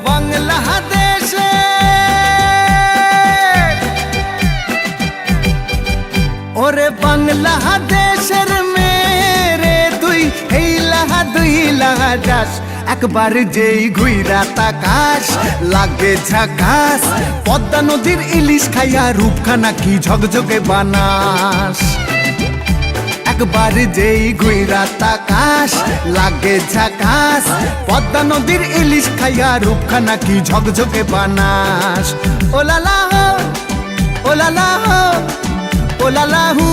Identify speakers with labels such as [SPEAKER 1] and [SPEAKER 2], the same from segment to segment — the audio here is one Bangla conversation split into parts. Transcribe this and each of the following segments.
[SPEAKER 1] বাংলাদেশে ওরে বাংলাদেশের মেরে তুই দুই লাহা যাস একবার যেই ঘুইরা তাকাস লাগে ঝাকাস পদ্মা নদীর ইলিশ খাইয়া রূপখানা কি ঝকঝকে বানাস একবার যেই ঘুইরা তাকাস লাগে ঝাকাস পদ্মা নদীর ইলিশ খাইয়া রূপখানা কি ঝকঝকে বানাস ওলালা হো ওলালা হো ওলালা হু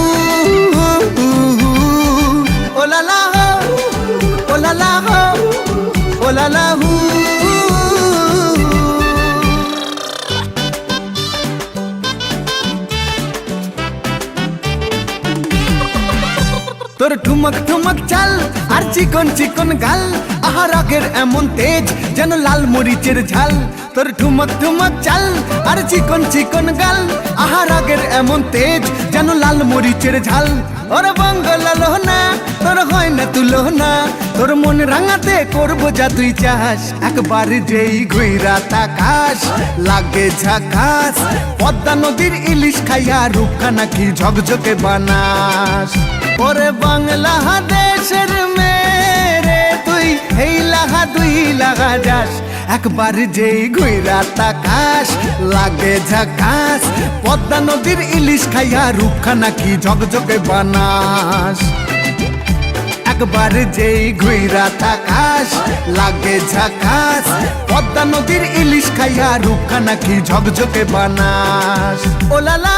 [SPEAKER 1] ওলালা হো ওলালা হো ওলালা হু তোর ঠুমক ঠুমক চাল আর চিকন চিকন গাল আহার আগের এমন তেজ যেন লাল মরিচের ঝাল তোর ঠুমক ঠুমক চাল আর চিকন চিকন গাল আহার আগের এমন তেজ যেন লাল মরিচের ঝাল ওর বাংলা লোহনা তোর হয় না তুলনা তোর মন রাঙাতে করবো যা তুই চাস একবার যেই ঘুইরা তাকাস লাগে ঝাকাস পদ্মা নদীর ইলিশ খাইয়া রূপখানা কি ঝকঝকে বানাস ওরে বাংলাদেশের মেরে তুই দুই লাগা যাস একবার যেই ঘুইরা তাকাস লাগে ঝাকাস পদ্মা নদীর ইলিশ খাইয়া রূপখানা কি ঝকঝকে বানাস একবার যেই ঘুইরা তাকাস লাগে ঝাকাস পদ্মা নদীর ইলিশ খাইয়া রূপখানা কি ঝকঝকে বানাস ওলালা